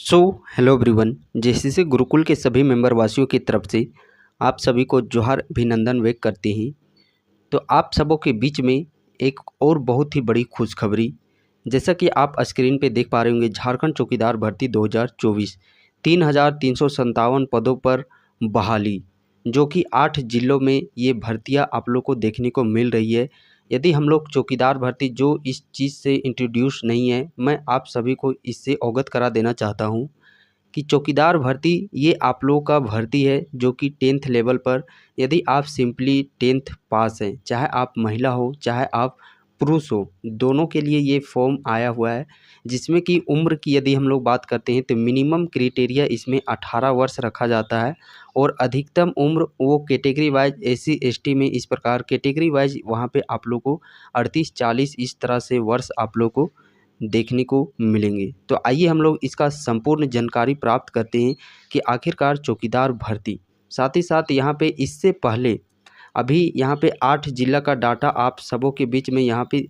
So hello everyone. जैसे गुरुकुल के सभी मेंबर वासियों की तरफ से आप सभी को जोहार अभिनंदन व्यक्त करते हैं। तो आप सबों के बीच में एक और बहुत ही बड़ी खुशखबरी, जैसा कि आप स्क्रीन पे देख पा रहे होंगे, झारखंड चौकीदार भर्ती 2024 3,357 पदों पर बहाली, जो कि 8 जिलों में ये भर्तियां आप लोग को देखने को मिल रही है। यदि हम लोग चौकीदार भर्ती जो इस चीज़ से इंट्रोड्यूस नहीं है, मैं आप सभी को इससे अवगत करा देना चाहता हूँ कि चौकीदार भर्ती ये आप लोगों का भर्ती है जो कि 10th लेवल पर, यदि आप सिंपली 10th पास हैं, चाहे आप महिला हो चाहे आप पुरुष हो, दोनों के लिए ये फॉर्म आया हुआ है। जिसमें कि उम्र की यदि हम लोग बात करते हैं तो मिनिमम क्राइटेरिया इसमें 18 वर्ष रखा जाता है और अधिकतम उम्र वो कैटेगरी वाइज SC ST में इस प्रकार कैटेगरी वाइज वहाँ पे आप लोग को 38-40 इस तरह से वर्ष आप लोग को देखने को मिलेंगे। तो आइए हम लोग इसका संपूर्ण जानकारी प्राप्त करते हैं कि आखिरकार चौकीदार भर्ती, साथ ही साथ यहाँ पे इससे पहले अभी यहाँ पे 8 जिला का डाटा आप सबों के बीच में यहाँ पे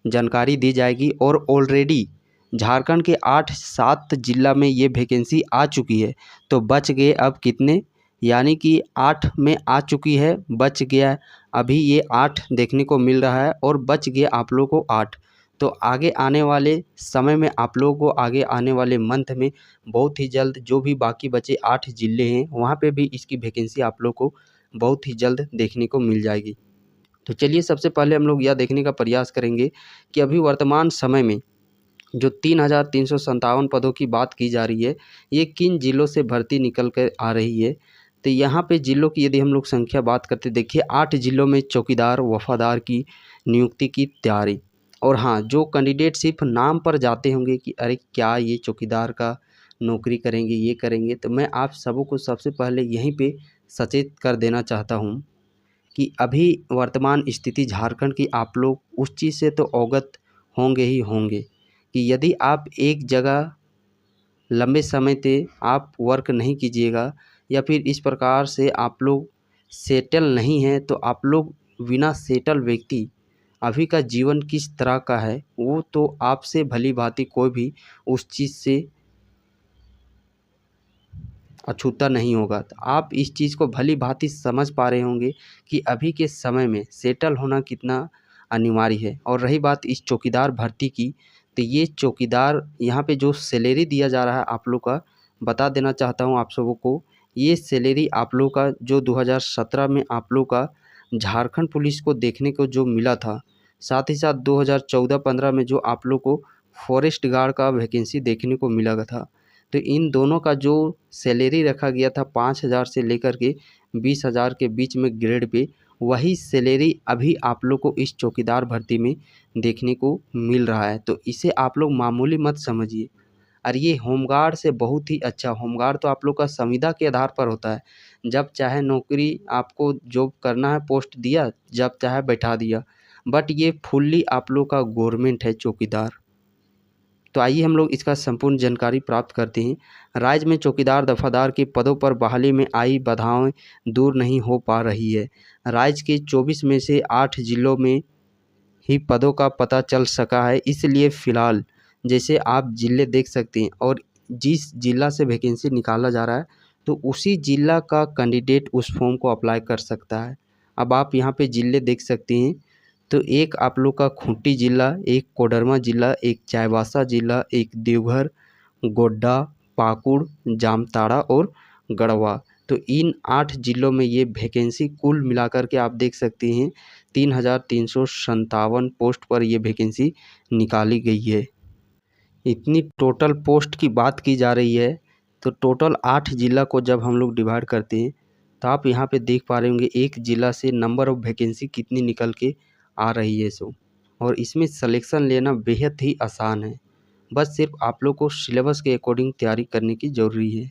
जानकारी दी जाएगी और ऑलरेडी झारखंड के 8-7 जिला में ये वैकेंसी आ चुकी है। तो बच गए अब कितने, यानी कि 8 में आ चुकी है, बच गया अभी ये 8 देखने को मिल रहा है और बच गया आप लोगों को 8। तो आगे आने वाले समय में आप लोगों को आगे आने वाले मंथ में बहुत ही जल्द जो भी बाकी बचे 8 जिले हैं वहाँ पे भी इसकी वैकेंसी आप लोग को बहुत ही जल्द देखने को मिल जाएगी। तो चलिए सबसे पहले हम लोग यह देखने का प्रयास करेंगे कि अभी वर्तमान समय में जो 3,357 पदों की बात की जा रही है, ये किन जिलों से भर्ती निकल कर आ रही है। तो यहाँ पे जिलों की यदि हम लोग संख्या बात करते, देखिए 8 जिलों में चौकीदार वफादार की नियुक्ति की तैयारी। और हाँ, जो कैंडिडेट सिर्फ नाम पर जाते होंगे कि अरे क्या ये चौकीदार का नौकरी करेंगे, ये करेंगे, तो मैं आप सबों को सबसे पहले यहीं पे सचेत कर देना चाहता हूँ कि अभी वर्तमान स्थिति झारखंड की आप लोग उस चीज़ से तो अवगत होंगे ही होंगे कि यदि आप एक जगह लंबे समय तक आप वर्क नहीं कीजिएगा या फिर इस प्रकार से आप लोग सेटल नहीं हैं, तो आप लोग बिना सेटल व्यक्ति अभी का जीवन किस तरह का है वो तो आपसे भली भांति कोई भी उस चीज़ से अछूता नहीं होगा। तो आप इस चीज़ को भली भांति समझ पा रहे होंगे कि अभी के समय में सेटल होना कितना अनिवार्य है। और रही बात इस चौकीदार भर्ती की, तो ये चौकीदार यहाँ पे जो सैलरी दिया जा रहा है आप लोग का, बता देना चाहता हूँ आप सबों को, ये सैलरी आप लोग का जो 2017 में आप लोग का झारखंड पुलिस को देखने को जो मिला था, साथ ही साथ 2014-15 में जो आप लोग को फॉरेस्ट गार्ड का वैकेंसी देखने को मिला था। तो इन दोनों का जो सैलरी रखा गया था 5,000 से लेकर के 20,000 के बीच में ग्रेड पे, वही सैलरी अभी आप लोग को इस चौकीदार भर्ती में देखने को मिल रहा है। तो इसे आप लोग मामूली मत समझिए। और ये होमगार्ड से बहुत ही अच्छा, होमगार्ड तो आप लोग का संविदा के आधार पर होता है। जब चाहे नौकरी आपको जॉब करना है, पोस्ट दिया, जब चाहे बैठा दिया। बट ये फुल्ली आप लोग का गवर्नमेंट है चौकीदार। तो आइए हम लोग इसका संपूर्ण जानकारी प्राप्त करते हैं। राज्य में चौकीदार दफादार के पदों पर बहाली में आई बाधाएं दूर नहीं हो पा रही है। राज्य के 24 में से 8 जिलों में ही पदों का पता चल सका है, इसलिए फ़िलहाल जैसे आप जिले देख सकते हैं और जिस जिला से वैकेंसी निकाला जा रहा है तो उसी जिला का कैंडिडेट उस फॉर्म को अप्लाई कर सकता है। अब आप यहाँ पे जिले देख सकते हैं, तो एक आप लोग का खूंटी जिला, एक कोडरमा जिला, एक चाईबासा जिला, एक देवघर, गोड्डा, पाकुड़, जामताड़ा और गढ़वा। तो इन 8 जिलों में ये वैकेंसी कुल मिलाकर के आप देख सकते हैं 3,357 पोस्ट पर ये वैकेंसी निकाली गई है। इतनी टोटल पोस्ट की बात की जा रही है, तो टोटल 8 जिला को जब हम लोग डिवाइड करते हैं तो आप यहाँ पे देख पा रहे होंगे एक जिला से नंबर ऑफ़ वैकेंसी कितनी निकल के आ रही है सो। और इसमें सिलेक्शन लेना बेहद ही आसान है, बस सिर्फ आप लोग को सिलेबस के अकॉर्डिंग तैयारी करने की ज़रूरी है।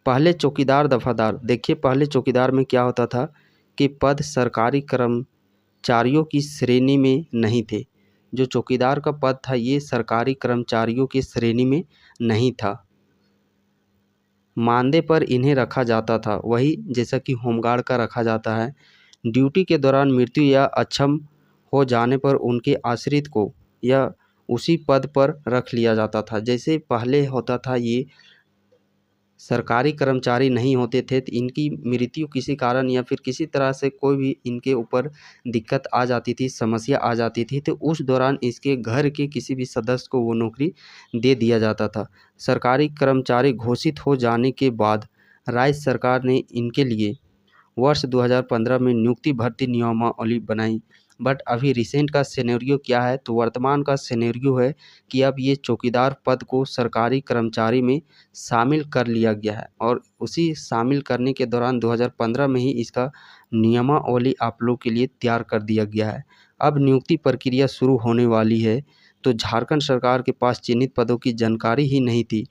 पहले चौकीदार दफादार, देखिए पहले चौकीदार में क्या होता था कि पद सरकारी कर्मचारियों की श्रेणी में नहीं थे। जो चौकीदार का पद था ये सरकारी कर्मचारियों की श्रेणी में नहीं था, मानदेय पर इन्हें रखा जाता था, वही जैसा कि होमगार्ड का रखा जाता है। ड्यूटी के दौरान मृत्यु या अक्षम हो जाने पर उनके आश्रित को या उसी पद पर रख लिया जाता था। जैसे पहले होता था, ये सरकारी कर्मचारी नहीं होते थे तो इनकी मृत्यु किसी कारण या फिर किसी तरह से कोई भी इनके ऊपर दिक्कत आ जाती थी, समस्या आ जाती थी, तो उस दौरान इसके घर के किसी भी सदस्य को वो नौकरी दे दिया जाता था। सरकारी कर्मचारी घोषित हो जाने के बाद राज्य सरकार ने इनके लिए वर्ष 2015 में नियुक्ति भर्ती नियमावली बनाई। बट अभी रिसेंट का सिनेरियो क्या है, तो वर्तमान का सिनेरियो है कि अब ये चौकीदार पद को सरकारी कर्मचारी में शामिल कर लिया गया है और उसी शामिल करने के दौरान 2015 में ही इसका नियमावली आप लोग के लिए तैयार कर दिया गया है। अब नियुक्ति प्रक्रिया शुरू होने वाली है। तो झारखंड सरकार के पास चिन्हित पदों की जानकारी ही नहीं थी।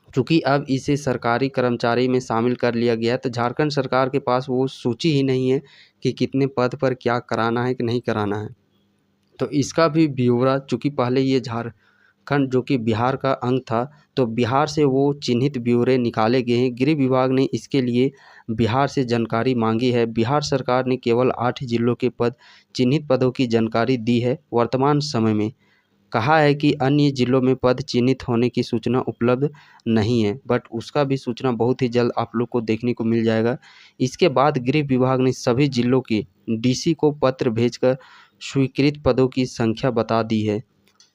चूँकि अब इसे सरकारी कर्मचारी में शामिल कर लिया गया है, तो झारखंड सरकार के पास वो सूची ही नहीं है कि कितने पद पर क्या कराना है कि नहीं कराना है। तो इसका भी ब्यौरा, चूँकि पहले ये झारखंड जो कि बिहार का अंग था, तो बिहार से वो चिन्हित ब्यौरे निकाले गए हैं। गृह विभाग ने इसके लिए बिहार से जानकारी मांगी है। बिहार सरकार ने केवल 8 जिलों के चिन्हित पदों की जानकारी दी है वर्तमान समय में। कहा है कि अन्य जिलों में पद चिन्हित होने की सूचना उपलब्ध नहीं है, बट उसका भी सूचना बहुत ही जल्द आप लोग को देखने को मिल जाएगा। इसके बाद गृह विभाग ने सभी जिलों के डीसी को पत्र भेजकर स्वीकृत पदों की संख्या बता दी है।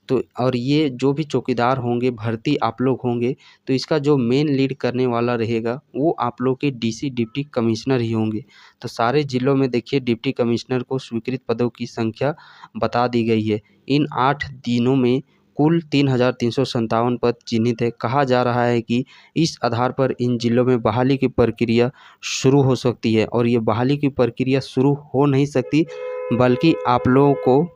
तो और ये जो भी चौकीदार होंगे, भर्ती आप लोग होंगे, तो इसका जो मेन लीड करने वाला रहेगा वो आप लोग के डीसी डिप्टी कमिश्नर ही होंगे। तो सारे ज़िलों में देखिए डिप्टी कमिश्नर को स्वीकृत पदों की संख्या बता दी गई है। इन 8 दिनों में कुल 3,357 पद चिन्हित है। कहा जा रहा है कि इस आधार पर इन जिलों में बहाली की प्रक्रिया शुरू हो सकती है और ये बहाली की प्रक्रिया शुरू हो नहीं सकती, बल्कि आप लोगों को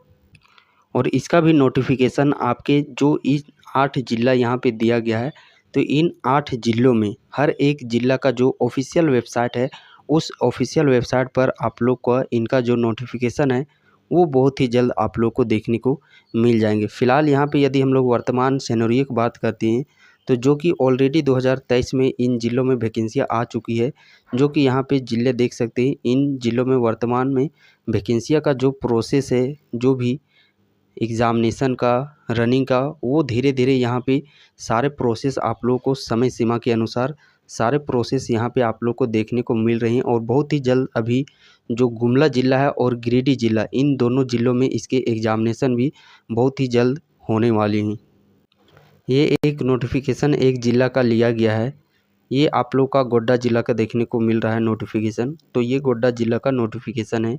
और इसका भी नोटिफिकेशन आपके जो इस 8 ज़िला यहाँ पे दिया गया है, तो इन 8 ज़िलों में हर एक ज़िला का जो ऑफिशियल वेबसाइट है, उस ऑफिशियल वेबसाइट पर आप लोग को इनका जो नोटिफिकेशन है वो बहुत ही जल्द आप लोग को देखने को मिल जाएंगे। फ़िलहाल यहाँ पे यदि हम लोग वर्तमान सिनेरियो की बात करते हैं, तो जो कि ऑलरेडी 2023 में इन ज़िलों में वैकेंसियाँ आ चुकी है, जो कि यहाँ पे ज़िले देख सकते हैं। इन ज़िलों में वर्तमान में वैकेंसियाँ का जो प्रोसेस है, जो भी एग्ज़ामिनेशन का, रनिंग का, वो धीरे धीरे यहाँ पे सारे प्रोसेस आप लोगों को समय सीमा के अनुसार सारे प्रोसेस यहाँ पे आप लोग को देखने को मिल रहे हैं। और बहुत ही जल्द अभी जो गुमला ज़िला है और गिरिडीह ज़िला, इन दोनों ज़िलों में इसके एग्ज़ामिनेशन भी बहुत ही जल्द होने वाली हैं। ये एक नोटिफिकेशन एक ज़िला का लिया गया है। ये आप लोग का गोड्डा ज़िला का देखने को मिल रहा है नोटिफिकेशन। तो ये गोड्डा ज़िला का नोटिफिकेशन है।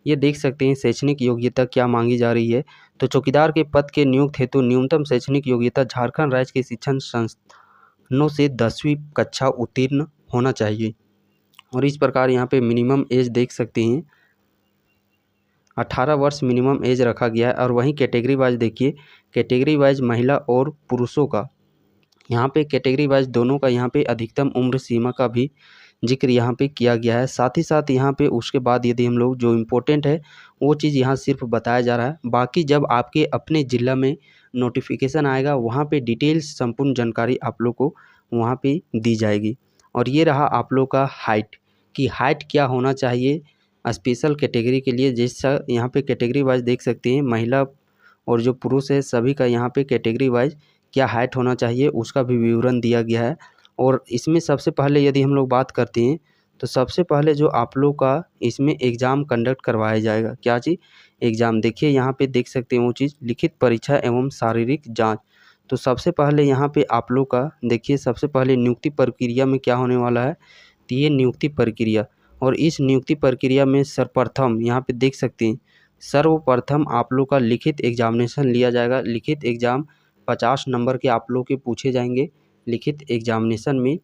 ये देख सकते हैं शैक्षणिक योग्यता क्या मांगी जा रही है। तो चौकीदार के पद के नियुक्त हेतु न्यूनतम शैक्षणिक योग्यता झारखंड राज्य के शिक्षण संस्थानों से 10वीं कक्षा उत्तीर्ण होना चाहिए। और इस प्रकार यहाँ पे मिनिमम एज देख सकते हैं, 18 वर्ष मिनिमम एज रखा गया है। और वहीं कैटेगरी वाइज देखिए, कैटेगरी वाइज महिला और पुरुषों का यहाँ पे कैटेगरी वाइज दोनों का यहाँ पे अधिकतम उम्र सीमा का भी जिक्र यहाँ पे किया गया है। साथ ही साथ यहाँ पे उसके बाद यदि हम लोग जो इम्पोर्टेंट है वो चीज़ यहाँ सिर्फ बताया जा रहा है। बाकी जब आपके अपने ज़िला में नोटिफिकेशन आएगा, वहाँ पे डिटेल्स संपूर्ण जानकारी आप लोग को वहाँ पे दी जाएगी। और ये रहा आप लोग का हाइट, कि हाइट क्या होना चाहिए स्पेशल कैटेगरी के लिए। जैसा यहाँ पे कैटेगरी वाइज देख सकते हैं, महिला और जो पुरुष है सभी का यहाँ पे कैटेगरी वाइज क्या हाइट होना चाहिए उसका भी विवरण दिया गया है। और इसमें सबसे पहले यदि हम लोग बात करते हैं, तो सबसे पहले जो आप लोग का इसमें एग्ज़ाम कंडक्ट करवाया जाएगा। क्या चीज़? एग्ज़ाम। देखिए यहाँ पे देख सकते हैं वो चीज़, लिखित परीक्षा एवं शारीरिक जांच। तो सबसे पहले यहाँ पे आप लोग का देखिए, सबसे पहले नियुक्ति प्रक्रिया में क्या होने वाला है, तो ये नियुक्ति प्रक्रिया। और इस नियुक्ति प्रक्रिया में सर्वप्रथम यहाँ पे देख सकते हैं, सर्वप्रथम आप लोग का लिखित एग्जामिनेशन लिया जाएगा। लिखित एग्ज़ाम 50 नंबर के आप लोग के पूछे जाएंगे लिखित एग्जामिनेशन में।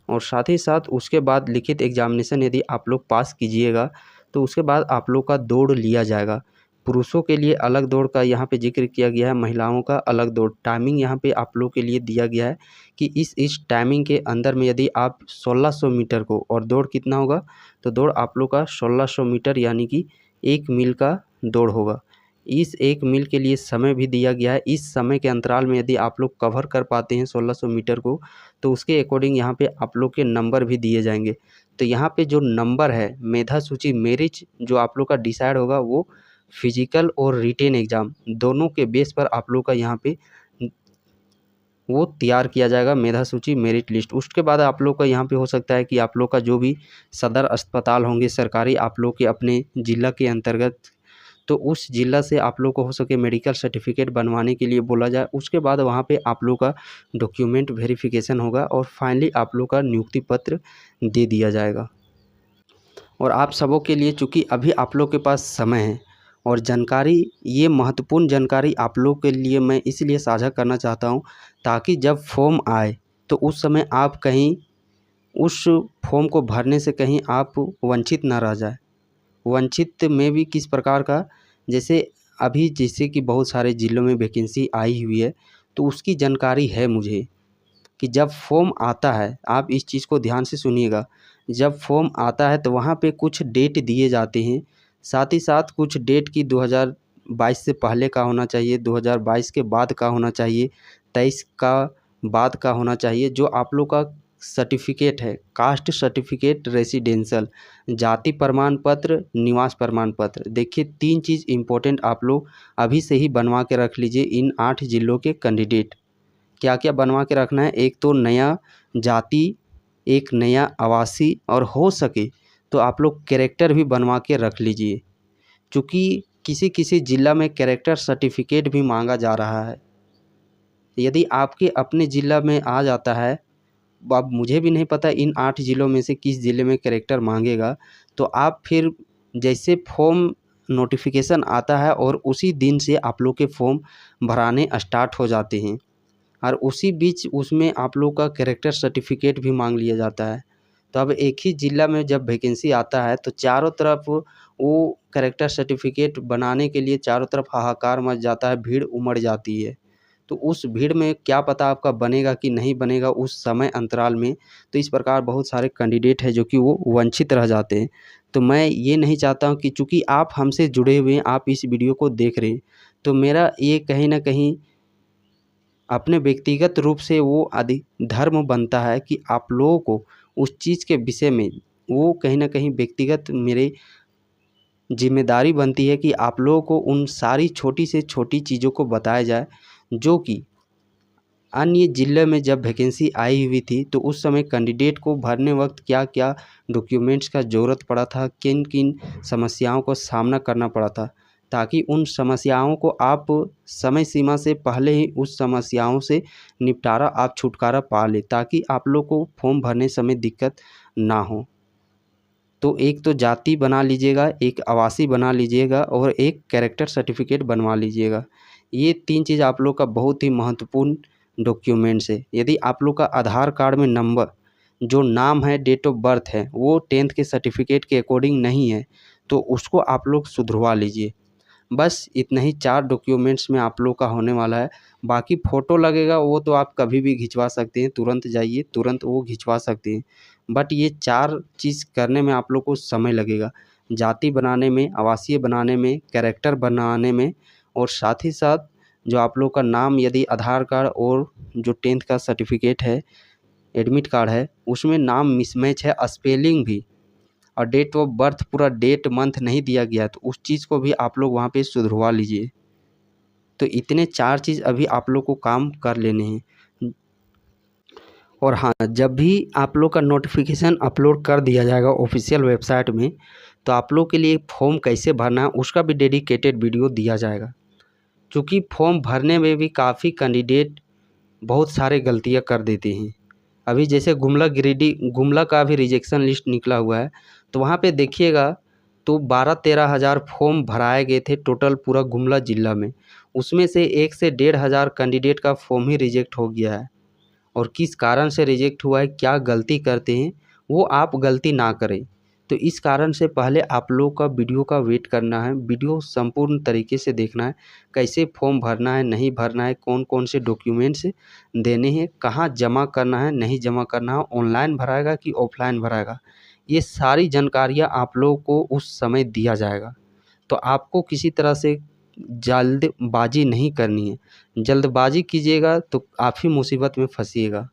और साथ ही साथ उसके बाद लिखित एग्जामिनेशन यदि आप लोग पास कीजिएगा, तो उसके बाद आप लोग का दौड़ लिया जाएगा। पुरुषों के लिए अलग दौड़ का यहाँ पे जिक्र किया गया है, महिलाओं का अलग दौड़। टाइमिंग यहाँ पे आप लोग के लिए दिया गया है कि इस टाइमिंग के अंदर में यदि आप 1600 मीटर को, और दौड़ कितना होगा, तो दौड़ आप लोग का 1600 मीटर यानी कि 1 मील का दौड़ होगा। इस 1 मील के लिए समय भी दिया गया है। इस समय के अंतराल में यदि आप लोग कवर कर पाते हैं 1600 मीटर को, तो उसके अकॉर्डिंग यहाँ पे आप लोग के नंबर भी दिए जाएंगे। तो यहाँ पे जो नंबर है, मेधा सूची मेरिट जो आप लोग का डिसाइड होगा, वो फिजिकल और रिटेन एग्ज़ाम दोनों के बेस पर आप लोग का यहाँ पे वो तैयार किया जाएगा, मेधा सूची मेरिट लिस्ट। उसके बाद आप लोग का यहाँ पे हो सकता है कि आप लोग का जो भी सदर अस्पताल होंगे सरकारी आप लोग के अपने ज़िला के अंतर्गत, तो उस ज़िला से आप लोग को हो सके मेडिकल सर्टिफिकेट बनवाने के लिए बोला जाए। उसके बाद वहाँ पे आप लोग का डॉक्यूमेंट वेरिफिकेशन होगा और फाइनली आप लोग का नियुक्ति पत्र दे दिया जाएगा। और आप सबों के लिए चूँकि अभी आप लोग के पास समय है और जानकारी, ये महत्वपूर्ण जानकारी आप लोग के लिए मैं इसलिए साझा करना चाहता हूँ ताकि जब फॉर्म आए तो उस समय आप कहीं उस फॉर्म को भरने से कहीं आप वंचित ना रह जाए। वंचित में भी किस प्रकार का, जैसे कि बहुत सारे ज़िलों में वैकेंसी आई हुई है, तो उसकी जानकारी है मुझे कि जब फॉर्म आता है, आप इस चीज़ को ध्यान से सुनिएगा, जब फॉर्म आता है तो वहाँ पे कुछ डेट दिए जाते हैं, साथ ही साथ कुछ डेट की 2022 से पहले का होना चाहिए, 2022 के बाद का होना चाहिए, 23 का बाद का होना चाहिए। जो आप लोग का सर्टिफिकेट है, कास्ट सर्टिफिकेट, रेसिडेंशियल, जाति प्रमाण पत्र, निवास प्रमाण पत्र, देखिए 3 चीज़ इम्पोर्टेंट आप लोग अभी से ही बनवा के रख लीजिए। इन 8 ज़िलों के कैंडिडेट क्या क्या बनवा के रखना है, एक तो नया जाति, एक नया आवासी, और हो सके तो आप लोग कैरेक्टर भी बनवा के रख लीजिए, क्योंकि किसी किसी ज़िला में कैरेक्टर सर्टिफिकेट भी मांगा जा रहा है। यदि आपके अपने ज़िला में आ जाता है, अब मुझे भी नहीं पता इन 8 ज़िलों में से किस ज़िले में कैरेक्टर मांगेगा, तो आप फिर जैसे फॉर्म नोटिफिकेशन आता है और उसी दिन से आप लोग के फॉर्म भराने स्टार्ट हो जाते हैं और उसी बीच उसमें आप लोग का कैरेक्टर सर्टिफिकेट भी मांग लिया जाता है। तो अब एक ही ज़िला में जब वैकेंसी आता है तो चारों तरफ वो कैरेक्टर सर्टिफिकेट बनाने के लिए चारों तरफ हाहाकार मच जाता है, भीड़ उमड़ जाती है। तो उस भीड़ में क्या पता आपका बनेगा कि नहीं बनेगा उस समय अंतराल में। तो इस प्रकार बहुत सारे कैंडिडेट हैं जो कि वो वंचित रह जाते हैं। तो मैं ये नहीं चाहता हूँ कि चूँकि आप हमसे जुड़े हुए हैं, आप इस वीडियो को देख रहे हैं, तो मेरा ये कहीं न कहीं अपने व्यक्तिगत रूप से वो आदि धर्म बनता है कि आप लोगों को उस चीज़ के विषय में वो कहीं न कहीं व्यक्तिगत मेरे ज़िम्मेदारी बनती है कि आप लोगों को उन सारी छोटी से छोटी चीज़ों को बताया जाए, जो कि अन्य ज़िले में जब वैकेंसी आई हुई थी तो उस समय कैंडिडेट को भरने वक्त क्या-क्या डॉक्यूमेंट्स का ज़रूरत पड़ा था, किन-किन समस्याओं को सामना करना पड़ा था, ताकि उन समस्याओं को आप समय सीमा से पहले ही उस समस्याओं से निपटारा आप छुटकारा पा लें, ताकि आप लोग को फॉर्म भरने समय दिक्कत ना हो। तो एक तो जाति बना लीजिएगा, एक आवासीय बना लीजिएगा और एक कैरेक्टर सर्टिफिकेट बनवा लीजिएगा। ये 3 चीज़ आप लोग का बहुत ही महत्वपूर्ण डॉक्यूमेंट्स है। यदि आप लोग का आधार कार्ड में नंबर, जो नाम है, डेट ऑफ बर्थ है, वो 10th के सर्टिफिकेट के अकॉर्डिंग नहीं है, तो उसको आप लोग सुधरवा लीजिए। बस इतना ही 4 डॉक्यूमेंट्स में आप लोग का होने वाला है। बाकी फ़ोटो लगेगा वो तो आप कभी भी खिंचवा सकते हैं, तुरंत जाइए, तुरंत वो खिंचवा सकते हैं। बट ये 4 चीज़ करने में आप लोग को समय लगेगा। जाति बनाने में, आवासीय बनाने में, कैरेक्टर बनाने में, और साथ ही साथ जो आप लोग का नाम, यदि आधार कार्ड और जो 10th का सर्टिफिकेट है, एडमिट कार्ड है, उसमें नाम मिसमैच है, स्पेलिंग भी, और डेट ऑफ बर्थ पूरा डेट मंथ नहीं दिया गया है, तो उस चीज़ को भी आप लोग वहाँ पे सुधरवा लीजिए। तो इतने 4 चीज़ अभी आप लोग को काम कर लेने हैं। और हाँ, जब भी आप लोग का नोटिफिकेशन अपलोड कर दिया जाएगा ऑफिशियल वेबसाइट में, तो आप लोग के लिए फॉर्म कैसे भरना है उसका भी डेडिकेटेड वीडियो दिया जाएगा। क्योंकि फॉर्म भरने में भी काफ़ी कैंडिडेट बहुत सारे गलतियाँ कर देते हैं। अभी जैसे गुमला का भी रिजेक्शन लिस्ट निकला हुआ है, तो वहाँ पे देखिएगा तो 12-13 हज़ार फॉर्म भराए गए थे टोटल पूरा गुमला ज़िला में। उसमें से 1 से 1,500 कैंडिडेट का फॉर्म ही रिजेक्ट हो गया है। और किस कारण से रिजेक्ट हुआ है, क्या गलती करते हैं, वो आप गलती ना करें। तो इस कारण से पहले आप लोग का वीडियो का वेट करना है, वीडियो संपूर्ण तरीके से देखना है, कैसे फॉर्म भरना है, नहीं भरना है, कौन-कौन से डॉक्यूमेंट्स देने हैं, कहाँ जमा करना है, नहीं जमा करना है, ऑनलाइन भराएगा कि ऑफलाइन भराएगा। ये सारी जानकारियाँ आप लोगों को उस समय दिया जाएगा। तो आपको किसी तरह से जल्दबाजी नहीं करनी है। जल्दबाजी कीजिएगा तो आप ही मुसीबत में फँसिएगा।